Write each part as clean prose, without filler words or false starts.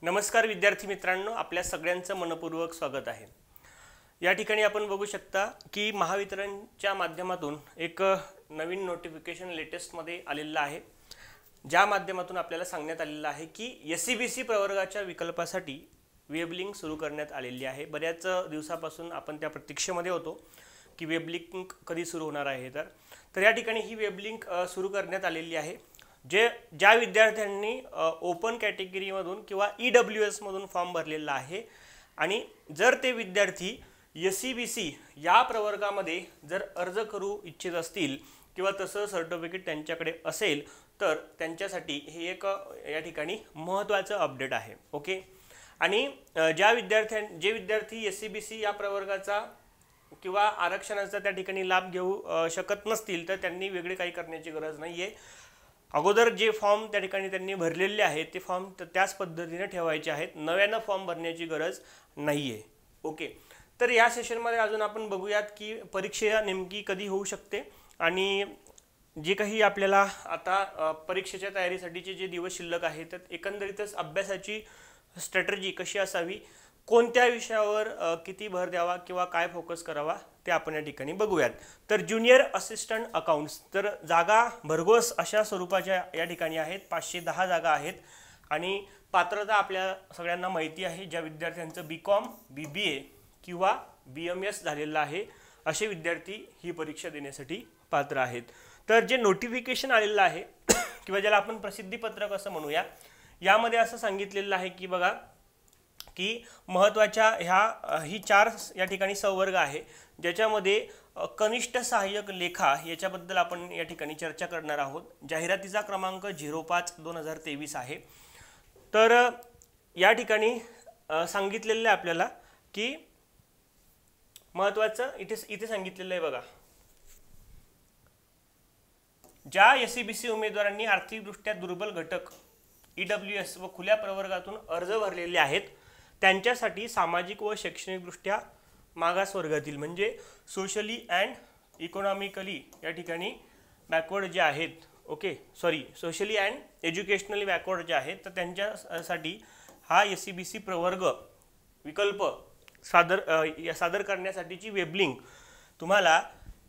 नमस्कार विद्यार्थी मित्रांनो, आपल्या सगळ्यांचं मनपूर्वक स्वागत आहे। या ठिकाणी आपण बघू शकता की महावितरणच्या माध्यमातून एक नवीन नोटिफिकेशन लेटेस्टमध्ये आलेलं आहे, ज्या माध्यमातून आपल्याला सांगण्यात आलेलं आहे की एससीबीसी प्रवर्गाच्या विकल्पासाठी वेब लिंक सुरू करण्यात आलेली आहे। बऱ्याच दिवसापासून आपण त्या प्रतीक्षेमध्ये होतो की वेब लिंक कधी सुरू होणार आहे। तर या ठिकाणी ही वेब लिंक सुरू करण्यात आलेली आहे। ज्या विद्यार्थ्यांनी ओपन कॅटेगरीमधून किंवा EWS मधून फॉर्म भरलेला आहे आणि जर ते विद्यार्थी एससीबीसी या प्रवर्गामध्ये जर अर्ज करू इच्छित असतील किंवा तसं सर्टिफिकेट त्यांच्याकडे असेल तर त्यांच्यासाठी हे एक या ठिकाणी महत्त्वाचं अपडेट आहे। ओके, आणि जे विद्यार्थी एससीबीसी या प्रवर्गाचा किंवा आरक्षणाचा त्या ठिकाणी लाभ घेऊ शकत नसतील तर त्यांनी वेगळे काही करण्याची गरज नाही आहे। अगोदर जे फॉर्म त्या ठिकाणी त्यांनी भरलेले आहेत ते फॉर्म त्याच पद्धतीने ठेवायचे आहेत, नव्यानं फॉर्म भरण्याची गरज नाही आहे। ओके, तर या सेशनमध्ये अजून आपण बघूयात की परीक्षा नेमकी कधी होऊ शकते आणि जे काही आपल्याला आता परीक्षेच्या तयारीसाठीचे जे दिवस शिल्लक आहेत तर एकंदरीतच अभ्यासाची स्ट्रॅटेजी कशी असावी, कोणत्या विषयावर किती भर द्यावा किंवा काय फोकस करावा ते आपण या ठिकाणी बघूयात। तर ज्युनियर असिस्टंट अकाउंट्स, तर जागा भरघोस अशा स्वरूपाच्या या ठिकाणी आहेत, 510 जागा आहेत आणि पात्रता आपल्या सगळ्यांना माहिती आहे। ज्या विद्यार्थ्यांचं BCom BBA किंवा BMS झालेलं आहे असे विद्यार्थी ही परीक्षा देण्यासाठी पात्र आहेत। तर जे नोटिफिकेशन आलेलं आहे किंवा ज्याला आपण प्रसिद्धी पत्रक असं म्हणूया, यामध्ये असं सांगितलेलं आहे की बघा की महत्त्वाच्या ही 4 या ठिकाणी संवर्ग आहे, ज्याच्यामध्ये कनिष्ठ सहाय्यक लेखा याच्याबद्दल आपण या ठिकाणी चर्चा करणार आहोत। जाहिरातीचा क्रमांक 05/2023 आहे। तर या ठिकाणी सांगितलेलं आहे आपल्याला की महत्त्वाचं इथे सांगितलेलं आहे बघा, ज्या एससीबीसी उमेदवारांनी आर्थिकदृष्ट्या दुर्बल घटक EWS व खुल्या प्रवर्गातून अर्ज भरलेले आहेत त्यांच्यासाठी सामाजिक व शैक्षणिकदृष्ट्या मागास वर्गातील म्हणजे सोशली अँड इकॉनॉमिकली या ठिकाणी बॅकवर्ड जे आहेत, सोशली अँड एज्युकेशनली बॅकवर्ड जे आहेत तर त्यांच्यासाठी हा एससीबीसी प्रवर्ग विकल्प सादर करण्यासाठीची वेब लिंक तुम्हाला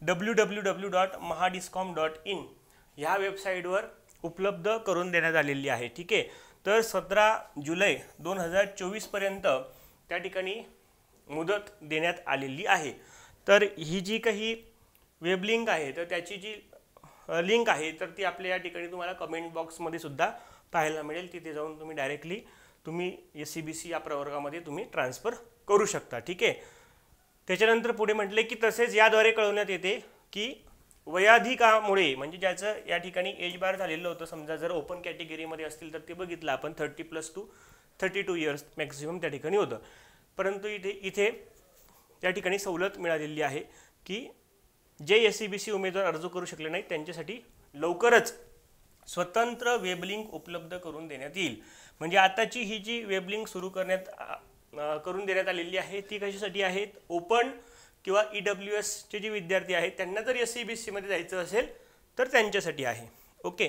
www.mahadiscom.in ह्या वेबसाईटवर उपलब्ध करून देण्यात आलेली आहे। ठीक आहे, तर 17 जुलै 2024 पर्यंत त्या ठिकाणी मुदत देण्यात आलेली आहे। तर ही जी काही वेब लिंक आहे तर त्याची जी लिंक आहे तर ती आपल्या या ठिकाणी तुम्हाला कमेंट बॉक्समध्ये सुद्धा पाहायला मिळेल। तिथे जाऊन तुम्ही डायरेक्टली एससीबीसी या प्रवर्गामध्ये तुम्ही ट्रान्सफर करू शकता। ठीक आहे, त्याच्यानंतर पुढे म्हटले की तसेच याद्वारे कळवण्यात येते की वयाधिकामुळे म्हणजे ज्याचं या ठिकाणी एज बार झालेलं होतं, समजा जर ओपन कॅटेगरीमध्ये असतील तर ते बघितलं आपण 30+2 इयर्स मॅक्सिमम त्या ठिकाणी होतं, परंतु इथे या ठिकाणी सवलत मिळालेली आहे की जे एससीबीसी उमेदवार अर्ज करू शकले नाहीत त्यांच्यासाठी लवकरच स्वतंत्र वेब लिंक उपलब्ध करून देण्यात येईल। म्हणजे आताची ही जी वेब लिंक सुरू करून देण्यात आलेली आहे ती कशासाठी आहेत, ओपन किंवा EWS चे जे विद्यार्थी आहेत त्यांना जर एससीबीसी मध्ये जायचं असेल तर त्यांच्यासाठी आहे। ओके,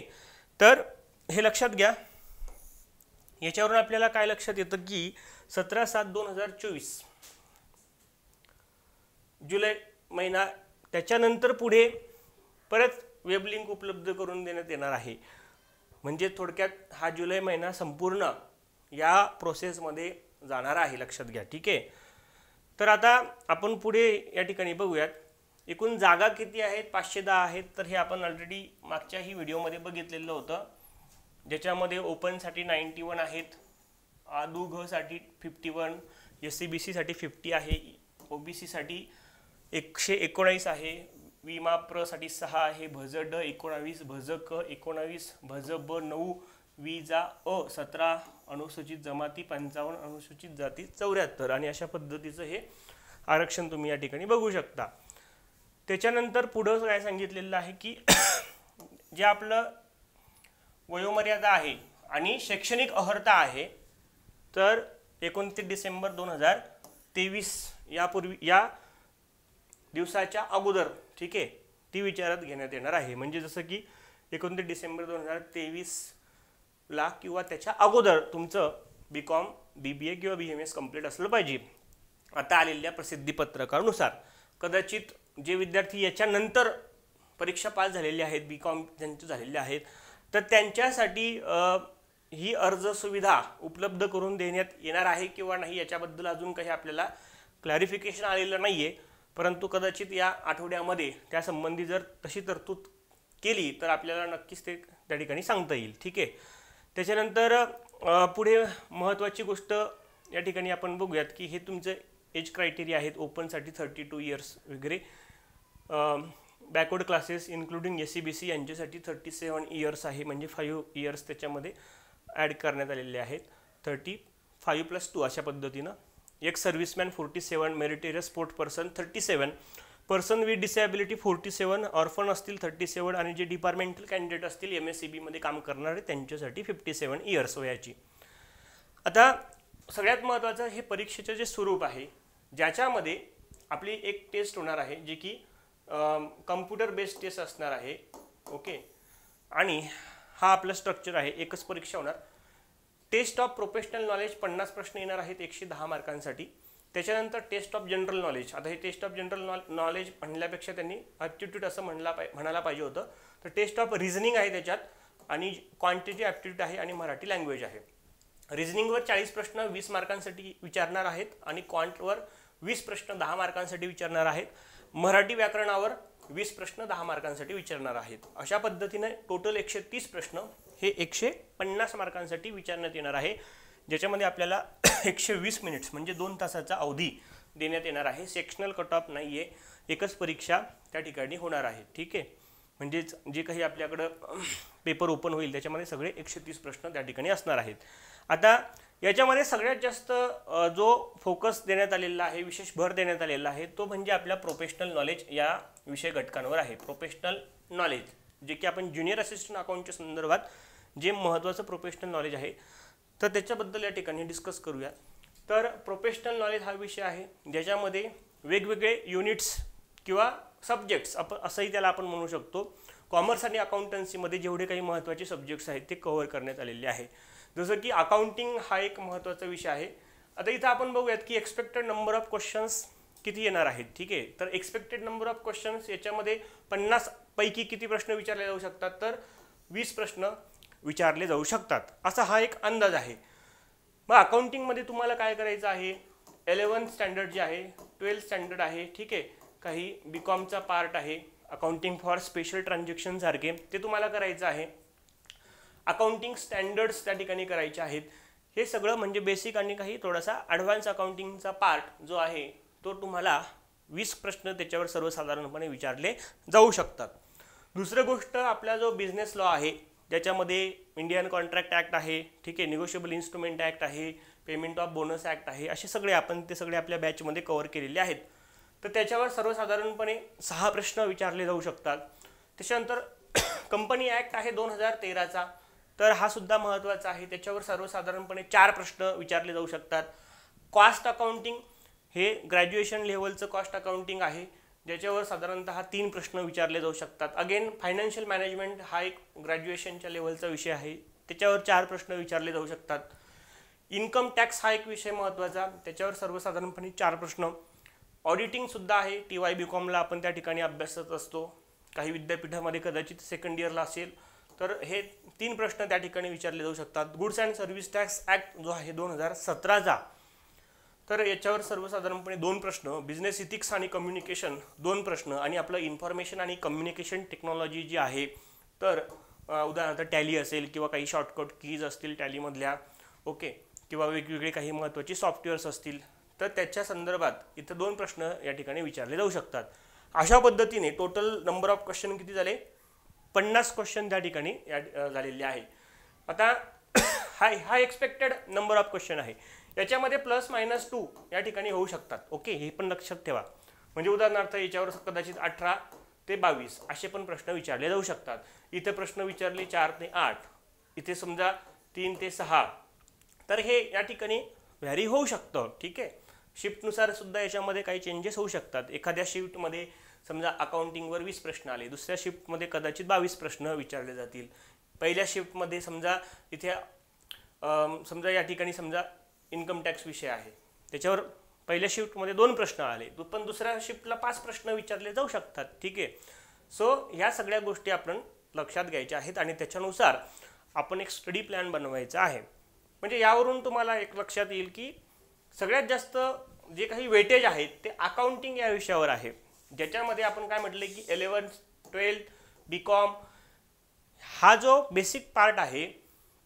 तर हे लक्षात घ्या। याच्यावरून आपल्याला काय लक्षात येतं की 17/7/2024 जुलै महिना, त्याच्यानंतर पुढे परत वेब लिंक उपलब्ध करून देण्यात येणार आहे। म्हणजे थोडक्यात हा जुलै महिना संपूर्ण या प्रोसेसमध्ये जाणार आहे, लक्षात घ्या। ठीक आहे, तर आता आपण पुढे या ठिकाणी बघूयात एकूण जागा किती आहेत, 510 आहेत। तर हे आपण ऑलरेडी मागच्याही व्हिडिओमध्ये बघितलेलं होतं, ज्याच्यामध्ये ओपनसाठी 91 आहेत, साठी 51, एससीबीसी साठी 50 आहे, ओबीसी साठी 119 आहे, विमाप्र साठी 6 आहे, भजड 19, भजक 19, भजब 9, विजा अ 17, अनुसूचित जमाती 55, अनुसूचित जाती 74 आणि अशा पद्धतीचं हे आरक्षण तुम्ही या ठिकाणी बघू शकता। त्याच्यानंतर पुढं काय सांगितलेलं आहे की जे आपलं वयोमर्यादा आहे आणि शैक्षणिक अर्हता आहे तर 29 डिसेंबर 2023 या दिवसाच्या अगोदर, ठीक आहे, ती विचारात घेण्यात येणार आहे। म्हणजे जसं की 29 डिसेंबर 2023 ला किंवा त्याच्या अगोदर तुमचं BCom BBA किंवा BMS कंप्लीट असलं पाहिजे. आता आलेल्या प्रसिद्धीपत्रकानुसार कदाचित जे विद्यार्थी याच्यानंतर परीक्षा पास झालेले आहेत, BCom ज्यांचे झालेले आहेत, तर त्यांच्यासाठी ही अर्ज सुविधा उपलब्ध करून देण्यात येणार आहे किंवा नाही याच्याबद्दल अजून काही आपल्याला क्लॅरिफिकेशन आलेलं नाही आहे. परंतु कदाचित या आठवड्यामध्ये त्यासंबंधी जर तशी तरतूद केली तर आपल्याला नक्कीच ते त्या ठिकाणी सांगता येईल. ठीक आहे. त्याच्यानंतर पुढे महत्त्वाची गोष्ट या ठिकाणी आपण बघूयात की हे तुमचं एज क्रायटेरिया आहेत. ओपनसाठी 32 इयर्स वगैरे, backward classes including SC BC यांच्यासाठी 37 इयर्स आहे, म्हणजे 5 इयर्स त्याच्यामध्ये ॲड करण्यात आलेले आहेत. 35+2 अशा पद्धतीनं. एक serviceman 47, मेरिटेरियस sport person 37, person with disability 47, orphan असतील 37 आणि जे डिपार्टमेंटल कॅन्डिडेट असतील MSCB मध्ये काम करणारे त्यांच्यासाठी 57 इयर्स वयाची. आता सगळ्यात महत्त्वाचं हे परीक्षेचं जे स्वरूप आहे, ज्याच्यामध्ये आपली एक टेस्ट होणार आहे जे की कम्प्युटर बेस्ड टेस्ट असणार आहे. ओके. आणि हा आपलं स्ट्रक्चर आहे, एकच परीक्षा होणार. टेस्ट ऑफ प्रोफेशनल नॉलेज 50 प्रश्न येणार आहेत 110 मार्कांसाठी. त्याच्यानंतर टेस्ट ऑफ जनरल नॉलेज. आता हे टेस्ट ऑफ जनरल नॉलेज म्हणल्यापेक्षा त्यांनी ॲप्टिट्यूड असं म्हणायला पाहिजे होतं. तर टेस्ट ऑफ रिझनिंग आहे त्याच्यात, आणि क्वांटिटी ॲप्टिट्यूड आहे, आणि मराठी लँग्वेज आहे. रिझनिंगवर 40 प्रश्न 20 मार्कांसाठी विचारणार आहेत, आणि क्वांटवर 20 प्रश्न 10 मार्कांसाठी विचारणार आहेत. मराठी व्याकरणावर 20 प्रश्न 10 मार्कांसाठी विचारणार आहेत. अशा पद्धतीने टोटल 130 प्रश्न हे 150 मार्कांसाठी विचारण्यात येणार आहे, ज्याच्यामध्ये आपल्याला 120 मिनिट्स म्हणजे 2 तासाचा अवधी देण्यात येणार आहे. सेक्शनल कट ऑफ नाही आहे, एकच परीक्षा त्या ठिकाणी होणार आहे. ठीक आहे. म्हणजेच जे काही आपल्याकडं पेपर ओपन होईल त्याच्यामध्ये सगळे 130 प्रश्न त्या ठिकाणी असणार आहेत. आता याच्यामध्ये सगळ्यात जास्त जो फोकस देण्यात आलेला आहे, विशेष भर देण्यात आलेला आहे, तो म्हणजे आपल्या प्रोफेशनल नॉलेज या विषय घटकांवर आहे. प्रोफेशनल नॉलेज जे की आपण ज्युनियर असिस्टंट अकाउंटच्या संदर्भात जे महत्त्वाचं प्रोफेशनल नॉलेज आहे, तर त्याच्याबद्दल या ठिकाणी डिस्कस करूया. तर प्रोफेशनल नॉलेज हा विषय आहे ज्याच्यामध्ये वेगवेगळे युनिट्स किंवा सब्जेक्ट्स असंही त्याला आपण म्हणू शकतो. कॉमर्स आणि अकाउंटन्सीमध्ये जेवढे काही महत्त्वाचे सब्जेक्ट्स आहेत ते कव्हर करण्यात आलेले आहे. जसं की अकाउंटिंग हा एक महत्त्वाचा विषय आहे. आता इथं आपण बघूयात की एक्सपेक्टेड नंबर ऑफ क्वेश्चन्स किती येणार आहेत. ठीक आहे. तर एक्सपेक्टेड नंबर ऑफ क्वेश्चन्स याच्यामध्ये 50 पैकी किती प्रश्न विचारले जाऊ शकतात, तर 20 प्रश्न विचारले जाऊ शकतात, असा हा एक अंदाज आहे. मग अकाउंटिंगमध्ये तुम्हाला काय करायचं आहे, 11th स्टँडर्ड जे आहे, 12th स्टँडर्ड आहे. ठीक आहे. काही BComचा पार्ट आहे, अकाउंटिंग फॉर स्पेशल ट्रान्झॅक्शन सारखे, ते तुम्हाला करायचं आहे. अकाउंटिंग स्टँडर्ड्स त्या ठिकाणी करायचे आहेत. हे सगळं म्हणजे बेसिक, आणि काही थोडासा ॲडव्हान्स अकाउंटिंगचा पार्ट जो आहे तो तुम्हाला 20 प्रश्न त्याच्यावर सर्वसाधारणपणे विचारले जाऊ शकतात. दुसरी गोष्ट, आपला जो बिझनेस लॉ आहे ज्याच्यामध्ये इंडियन कॉन्ट्रॅक्ट ॲक्ट आहे, ठीक आहे, निगोशिएबल इन्स्ट्रुमेंट ॲक्ट आहे, पेमेंट ऑफ बोनस ॲक्ट आहे, असे सगळे आपण ते सगळे आपल्या बॅचमध्ये कव्हर केलेले आहेत. तर त्याच्यावर सर्वसाधारणपणे 6 प्रश्न विचारले जाऊ शकतात. त्याच्यानंतर कंपनी ॲक्ट आहे 2013चा, तर हा सुद्धा महत्त्वाचा आहे. त्याच्यावर सर्वसाधारणपणे 4 प्रश्न विचारले जाऊ शकतात. कॉस्ट अकाउंटिंग हे ग्रॅज्युएशन लेवलचं कॉस्ट अकाउंटिंग आहे, ज्याच्यावर साधारणतः 3 प्रश्न विचारले जाऊ शकतात. अगेन फायनान्शियल मॅनेजमेंट हा एक ग्रॅज्युएशनच्या लेवलचा विषय आहे, त्याच्यावर 4 प्रश्न विचारले जाऊ शकतात. इन्कम टॅक्स हा एक विषय महत्त्वाचा, त्याच्यावर सर्वसाधारणपणे 4 प्रश्न. ऑडिटिंगसुद्धा आहे, TY BComला आपण त्या ठिकाणी अभ्यासत असतो. काही विद्यापीठामध्ये कदाचित सेकंड इयरला असेल, तर हे 3 प्रश्न त्या ठिकाणी विचारले जाऊ शकतात. Goods and service tax act जो आहे 2017चा, तर याच्यावर सर्वसाधारणपणे 2 प्रश्न. बिझनेस इथिक्स आणि कम्युनिकेशन 2 प्रश्न. आणि आपलं इन्फॉर्मेशन आणि कम्युनिकेशन टेक्नॉलॉजी जी आहे, तर उदाहरणार्थ टॅली असेल किंवा काही शॉर्टकट कीज असतील टॅलीमधल्या, ओके, किंवा वेगवेगळे काही महत्त्वाचे सॉफ्टवेअर्स असतील, तर त्याच्या संदर्भात इथं 2 प्रश्न या ठिकाणी विचारले जाऊ शकतात. अशा पद्धतीने टोटल नंबर ऑफ क्वेश्चन किती झाले, 50 क्वेश्चन त्या ठिकाणी झालेले आहे. आता हा एक्सपेक्टेड नंबर ऑफ क्वेश्चन आहे. याच्यामध्ये +-2 या ठिकाणी होऊ शकतात. ओके, हे पण लक्षात ठेवा. म्हणजे उदाहरणार्थ याच्यावर कदाचित 18 ते 22 असे पण प्रश्न विचारले जाऊ शकतात. इथे प्रश्न विचारले 4 ते 8, इथे समजा 3 ते 6, तर हे या ठिकाणी व्हॅरी होऊ शकतं. ठीक आहे. शिफ्टनुसार सुद्धा याच्यामध्ये काही चेंजेस होऊ शकतात. एखाद्या शिफ्टमध्ये समजा अकाउंटिंगवर 20 प्रश्न आले, दुसऱ्या शिफ्टमध्ये कदाचित 22 प्रश्न विचारले जातील. पहिल्या शिफ्टमध्ये समजा इथे समजा या ठिकाणी समजा इन्कम टॅक्स विषय आहे, त्याच्यावर पहिल्या शिफ्टमध्ये 2 प्रश्न आले, पण दुसऱ्या शिफ्टला 5 प्रश्न विचारले जाऊ शकतात. ठीक आहे. सो ह्या सगळ्या गोष्टी आपण लक्षात घ्यायच्या आहेत आणि त्याच्यानुसार आपण एक स्टडी प्लॅन बनवायचा आहे. म्हणजे यावरून तुम्हाला एक लक्षात येईल की सगळ्यात जास्त जे काही वेटेज आहेत ते अकाउंटिंग या विषयावर आहे, ज्याच्यामध्ये आपण काय म्हटलं की 11th 12th BCom हा जो बेसिक पार्ट आहे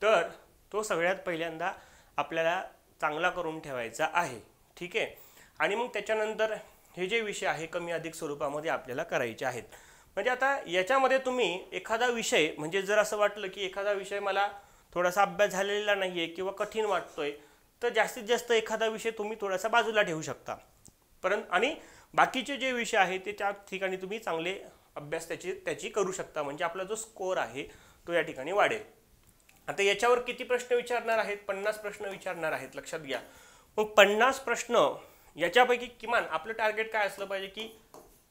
तर तो सगळ्यात पहिल्यांदा आपल्याला चांगला करून ठेवायचा आहे. ठीक आहे. आणि मग त्याच्यानंतर हे जे विषय आहे कमी अधिक स्वरूपामध्ये आपल्याला करायचे आहेत. म्हणजे आता याच्यामध्ये तुम्ही एखादा विषय, म्हणजे जर असं वाटलं की एखादा विषय मला थोडासा अभ्यास झालेला नाही आहे किंवा कठीण वाटतोय, तर जास्तीत जास्त एखादा विषय तुम्ही थोडासा बाजूला ठेवू शकता. आणि बाकीचे जे विषय आहेत ते त्या ठिकाणी तुम्ही चांगले अभ्यास त्याची करू शकता, म्हणजे आपला जो स्कोअर आहे तो या ठिकाणी वाढेल. आता याच्यावर किती प्रश्न विचारणार आहेत? 50 प्रश्न विचारणार आहेत, लक्षात घ्या. मग 50 प्रश्न याच्यापैकी किमान आपलं टार्गेट काय असलं पाहिजे की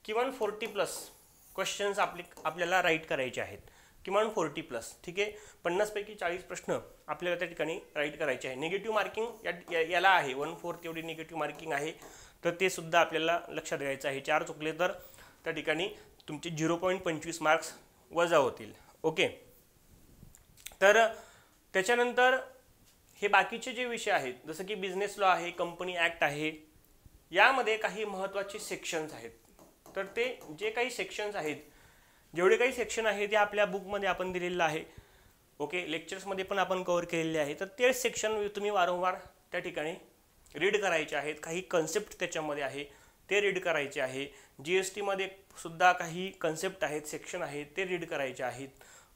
किमान 40+ क्वेश्चन्स आपल्याला राईट करायचे आहेत, किमान 40+. ठीक आहे. 50 पैकी 40 प्रश्न आपल्याला त्या ठिकाणी राईट करायचे आहे. निगेटिव्ह मार्किंग याला आहे 1/4 एवढी निगेटिव्ह मार्किंग आहे, तर ते सुद्धा आपल्याला लक्षात घ्यायचं आहे. 4 चुकले तर त्या ठिकाणी तुमचे 0.25 मार्क्स वजा होतील. ओके. तर त्याच्यानंतर हे बाकीचे जे विषय आहेत जसं की बिझनेस लॉ आहे, कंपनी ॲक्ट आहे, यामध्ये काही महत्त्वाचे सेक्शन्स आहेत. तर ते जे काही सेक्शन्स आहेत, जेवढे काही सेक्शन आहे ते आपल्या बुकमध्ये आपण दिलेलं आहे. ओके. लेक्चर्समध्ये पण आपण कव्हर केलेले आहे. तर ते सेक्शन तुम्ही वारंवार त्या ठिकाणी रीड करायचे आहेत. काही कन्सेप्ट त्याच्यामध्ये आहे ते रीड करायचे आहे. GSTमध्ये सुद्धा काही कन्सेप्ट आहेत, सेक्शन आहेत, ते रीड करायचे आहेत.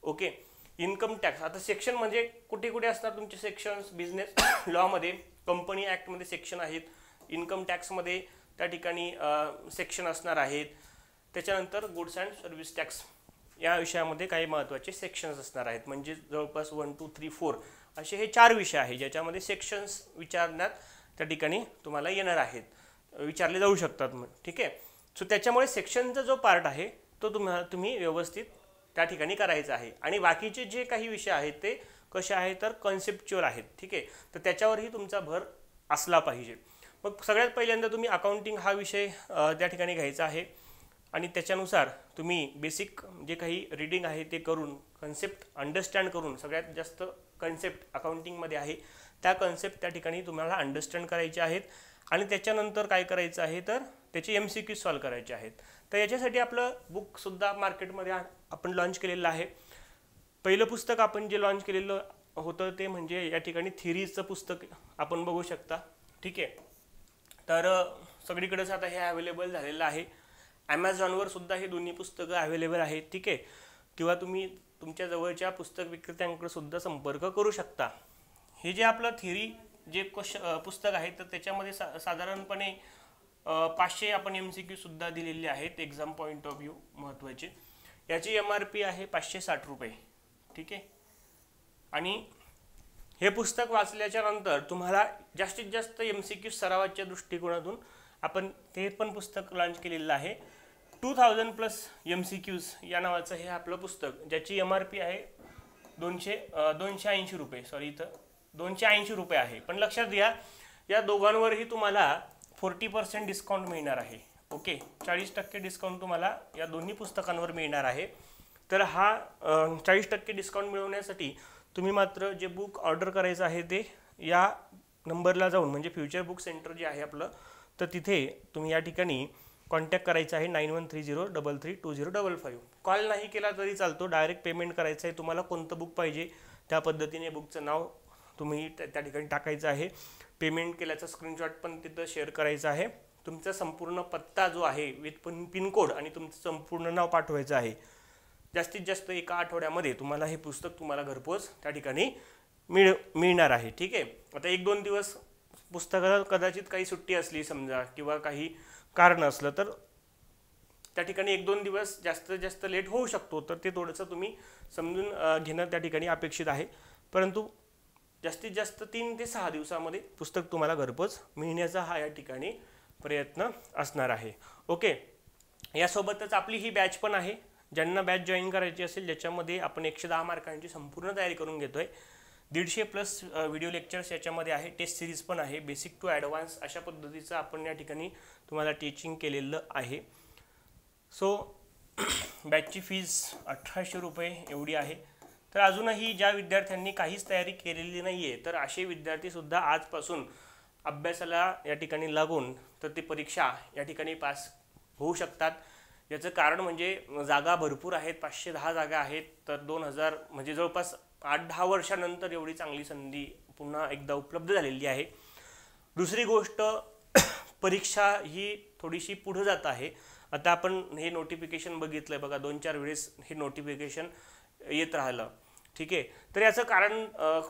ओके. इन्कम टॅक्स, आता सेक्शन म्हणजे कुठे कुठे असतात तुमचे सेक्शन्स? बिझनेस लॉमध्ये, कंपनी ॲक्टमध्ये सेक्शन आहेत, इन्कम टॅक्समध्ये त्या ठिकाणी सेक्शन असणार आहेत. त्याच्यानंतर गुड्स अँड सर्व्हिस टॅक्स या विषयामध्ये काही महत्त्वाचे सेक्शन्स असणार आहेत. म्हणजे जवळपास 1 2 3 4 असे हे 4 विषय आहेत ज्याच्यामध्ये सेक्शन्स विचारण्यात त्या ठिकाणी तुम्हाला येणार आहेत, विचारले जाऊ शकतात. ठीक आहे. सो त्याच्यामुळे सेक्शनचा जो पार्ट आहे तो तुम्ही व्यवस्थित त्या ठिकाणी करायचं आहे. आणि बाकीचे जे काही विषय आहेत ते कसे आहेत तर कन्सेप्च्युअल आहेत. ठीक आहे. तर त्याच्यावरही तुमचा भर असला पाहिजे. मग सगळ्यात पहिल्यांदा तुम्ही अकाउंटिंग हा विषय त्या ठिकाणी घ्यायचा आहे आणि त्याच्यानुसार तुम्ही बेसिक जे काही रीडिंग आहे ते करून, कन्सेप्ट अंडरस्टँड करून, सगळ्यात जास्त कन्सेप्ट अकाउंटिंगमध्ये आहे त्या कन्सेप्ट त्या ठिकाणी तुम्हाला अंडरस्टँड करायचे आहेत. आणि त्याच्यानंतर काय करायचं आहे तर त्याचे MCQ सॉल्व करायचे आहेत. तर याच्यासाठी आपलं बुकसुद्धा मार्केटमध्ये आपण लॉन्च केलेलं आहे. पहिलं पुस्तक आपण जे लॉन्च केलेलं होतं ते म्हणजे या ठिकाणी थिअरीचं पुस्तक आपण बघू शकता. ठीक आहे. तर सगळीकडेच आता हे अवेलेबल झालेलं आहे. ॲमेझॉनवर सुद्धा हे दोन्ही पुस्तकं अवेलेबल आहेत. ठीक आहे. किंवा तुम्ही तुमच्या जवळच्या पुस्तक विक्रेत्यांकडे सुद्धा संपर्क करू शकता. हे जे आपलं थिअरी जे पुस्तक आहे तर त्याच्यामध्ये साधारणपणे 500 आपण MCQ सुद्धा दिलेले आहेत एक्झाम पॉईंट ऑफ व्ह्यू महत्त्वाचे. याची MRP आहे 560 रुपये. ठीक आहे. आणि हे पुस्तक वाचल्याच्या नंतर तुम्हाला जास्तीत जास्त MCQ सरावाच्या दृष्टिकोनातून आपण ते पण पुस्तक लॉन्च केलेलं आहे. 2000+ MCQs या नावाचं हे आपलं पुस्तक, ज्याची MRP आहे 280 रुपये. सॉरी, इथं 280 रुपये आहे. पण लक्षात घ्या या दोघांवरही तुम्हाला 40% डिस्काउंट मिळणार आहे. ओके. 40% डिस्काउंट तुम्हाला या दोन्ही पुस्तकांवर मिळणार आहे. तर हा 40% डिस्काउंट मिळवण्यासाठी तुम्ही मात्र जे बुक ऑर्डर करायचं आहे ते या नंबरला जाऊन, म्हणजे फ्युचर बुक सेंटर जे आहे आपलं, तर तिथे तुम्ही या ठिकाणी कॉन्टॅक्ट करायचा आहे 9130332055. कॉल नाही केला तरी चालतो, डायरेक्ट पेमेंट करायचं आहे. तुम्हाला कोणतं बुक पाहिजे त्या पद्धतीने बुकचं नाव तुम्ही त्या ठिकाणी टाकायचं आहे. पेमेंट केल्याचा स्क्रीनशॉट पण तिथं शेअर करायचा आहे. तुमचा संपूर्ण पत्ता जो आहे विथ पिनकोड आणि तुमचं संपूर्ण नाव पाठवायचं आहे. जास्तीत जास्त एका आठवड्यामध्ये तुम्हाला हे पुस्तक तुम्हाला घरपोच त्या ठिकाणी मिळणार आहे. ठीक आहे. आता 1-2 दिवस पुस्तकाला कदाचित काही सुट्टी असली समजा किंवा काही कारण असलं तर त्या ठिकाणी 1-2 दिवस जास्तीत जास्त लेट होऊ शकतो. तर ते थोडंसं तुम्ही समजून घेणं त्या ठिकाणी अपेक्षित आहे. परंतु जास्तीत जास्त 3 ते 6 दिवसामध्ये पुस्तक तुम्हाला घरपोच मिळण्याचा हा या ठिकाणी प्रयत्न असणार आहे. ओके. यासोबतच आपली ही बॅच पण आहे. ज्यांना बॅच जॉईन करायची असेल ज्याच्यामध्ये आपण 110 मार्कांची संपूर्ण तयारी करून घेतोय, 150+ व्हिडिओ लेक्चर्स याच्यामध्ये आहे, टेस्ट सिरीज पण आहे, बेसिक टू ॲडव्हान्स अशा पद्धतीचं आपण या ठिकाणी तुम्हाला टीचिंग केलेलं आहे. सो बॅचची फीज 1800 रुपये एवढी आहे. तर अजूनही ज्या विद्यार्थ्यांनी काहीच तयारी केलेली नाही आहे, तर असे विद्यार्थीसुद्धा आजपासून अभ्यासाला या ठिकाणी लागून तर ती परीक्षा या ठिकाणी पास होऊ शकतात. याचं कारण म्हणजे जागा भरपूर आहेत, 510 जागा आहेत. तर 2000 म्हणजे जवळपास 8-10 वर्षानंतर एवढी चांगली संधी पुन्हा एकदा उपलब्ध झालेली आहे. दुसरी गोष्ट, परीक्षा ही थोडीशी पुढे जात आहे. आता आपण हे नोटिफिकेशन बघितलं बघा, 2-4 वेळेस हे नोटिफिकेशन येत राहिलं, ठीक आहे. तर याचं कारण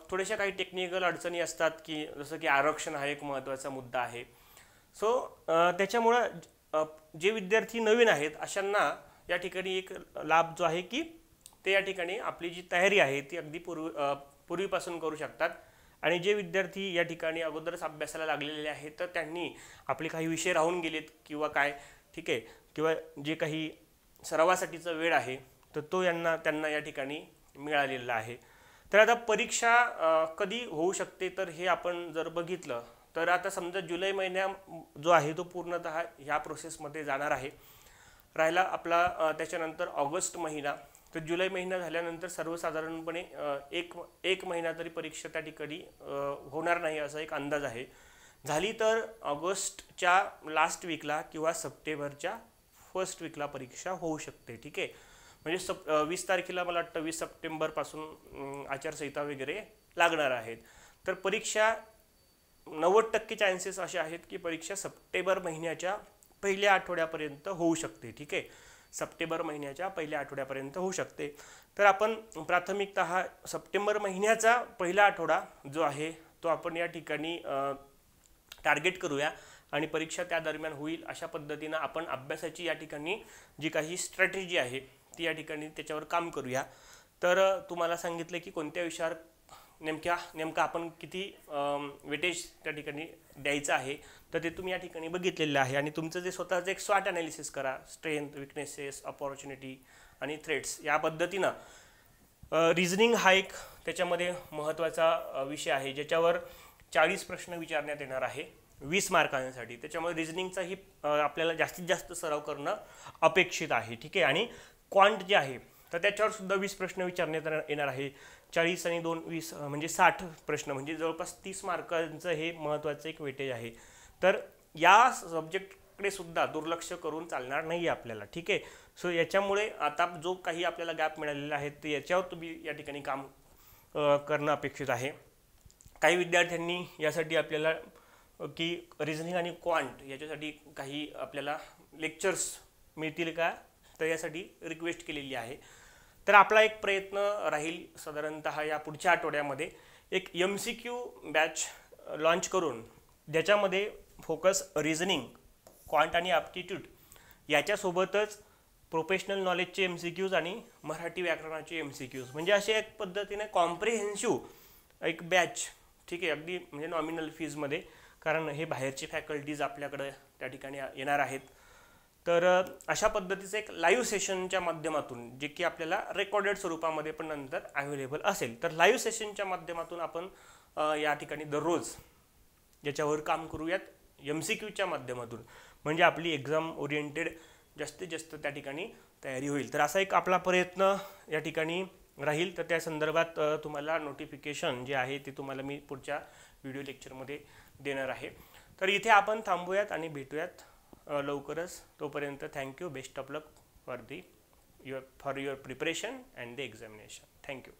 थोड्याशा काही टेक्निकल अडचणी असतात, की जसं की आरक्षण हा एक महत्त्वाचा मुद्दा आहे. सो त्याच्यामुळं जे विद्यार्थी नवीन आहेत अशांना या ठिकाणी एक लाभ जो आहे की ते या ठिकाणी आपली जी तयारी आहे ती अगदी पूर्वीपासून करू शकतात. आणि जे विद्यार्थी या ठिकाणी अगोदरच अभ्यासाला लागलेले आहेत तर त्यांनी आपले काही विषय राहून गेलेत किंवा काय, ठीक आहे, किंवा जे काही सरावासाठीचा वेळ आहे तर तो त्यांना या ठिकाणी मिळालेला आहे. तर आता परीक्षा कधी होऊ शकते तर हे आपण जर बघितलं तर आता समजा जुलै महिना जो आहे तो पूर्णतः ह्या प्रोसेसमध्ये जाणार आहे. राहिला आपला त्याच्यानंतर ऑगस्ट महिना. तर जुलै महिना झाल्यानंतर सर्वसाधारणपणे एक महिना तरी परीक्षा त्या ठिकाणी होणार नाही असा एक अंदाज आहे. झाली तर ऑगस्टच्या लास्ट वीकला किंवा सप्टेंबरच्या फर्स्ट वीकला परीक्षा होऊ शकते, ठीक आहे. म्हणजे 20 तारखेला मला वाटतं 20 सप्टेंबरपासून आचारसंहिता वगैरे लागणार आहेत. तर परीक्षा 90% चान्सेस असे आहेत की परीक्षा सप्टेंबर महिन्याच्या पहिल्या आठवड्यापर्यंत होऊ शकते, ठीक आहे. सप्टेंबर महिन्याच्या पहिल्या आठवड्यापर्यंत होऊ शकते. तर आपण प्राथमिकतः सप्टेंबर महिन्याचा पहिला आठवडा जो आहे तो आपण या ठिकाणी टार्गेट करूया आणि परीक्षा त्या दरम्यान होईल अशा पद्धतीनं आपण अभ्यासाची या ठिकाणी जी काही स्ट्रॅटेजी आहे ती या ठिकाणी त्याच्यावर काम करूया. तर तुम्हाला सांगितलं की कोणत्या विषयावर नेमका आपण किती वेटेज त्या ठिकाणी द्यायचं आहे तर ते तुम्ही या ठिकाणी बघितलेलं आहे. आणि तुमचं जे स्वतःचं एक स्वॉट ॲनालिसिस करा, स्ट्रेंथ, विकनेसेस, अपॉर्च्युनिटी आणि थ्रेट्स या पद्धतीनं. रिझनिंग हा एक त्याच्यामध्ये महत्त्वाचा विषय आहे ज्याच्यावर 40 प्रश्न विचारण्यात येणार आहे 20 मार्कांसाठी. त्याच्यामुळे रिझनिंगचाही आपल्याला जास्तीत जास्त सराव करणं अपेक्षित आहे, ठीक आहे. आणि क्वांट जे आहे तर त्याच्यावर सुद्धा 20 प्रश्न विचारण्यात येणार आहे. 40 आणि 2 20 म्हणजे 60 प्रश्न, म्हणजे जवळपास 30 मार्कांचं हे महत्त्वाचं एक वेटेज आहे. तर या सब्जेक्टकडे सुद्धा दुर्लक्ष करून चालणार नाही आपल्याला, ठीक आहे. सो याच्यामुळे आता जो काही आपल्याला गॅप मिळालेला आहे ते याच्यावर तुम्ही या ठिकाणी काम करणं अपेक्षित आहे. काही विद्यार्थ्यांनी यासाठी आपल्याला की रिझनिंग आणि क्वांट याच्यासाठी काही आपल्याला लेक्चर्स मिळतील का तर यासाठी रिक्वेस्ट केलेली आहे. तर आपला एक प्रयत्न राहील साधारणतः या पुढच्या आठवड्यामध्ये एक MCQ बॅच लॉन्च करून ज्याच्यामध्ये फोकस रिझनिंग, क्वांट आणि ॲप्टिट्यूड याच्यासोबतच प्रोफेशनल नॉलेजचे MCQs आणि मराठी व्याकरणाचे MCQs म्हणजे असे एक पद्धतीने कॉम्प्रिहेन्सिव्ह एक बॅच, ठीक आहे, अगदी म्हणजे नॉमिनल फीजमध्ये, कारण हे बाहेरचे फॅकल्टीज आपल्याकडे त्या ठिकाणी येणार आहेत. तर अशा पद्धतीचं एक लाईव्ह सेशनच्या माध्यमातून जे की आपल्याला रेकॉर्डेड स्वरूपामध्ये पण नंतर अवेलेबल असेल तर लाईव्ह सेशनच्या माध्यमातून आपण या ठिकाणी दररोज याच्यावर काम करूयात MCQच्या माध्यमातून, म्हणजे आपली एक्झाम ओरिएंटेड जास्तीत जास्त त्या ठिकाणी तयारी होईल. तर असा एक आपला प्रयत्न या ठिकाणी राहील. तर त्या संदर्भात तुम्हाला नोटिफिकेशन जे आहे ते तुम्हाला मी पुढच्या व्हिडिओ लेक्चरमध्ये देणार आहे. तर इथे आपण थांबूयात आणि भेटूयात लवकरच. तोपर्यंत thank you. Best of luck for your preparation and the examination. Thank you.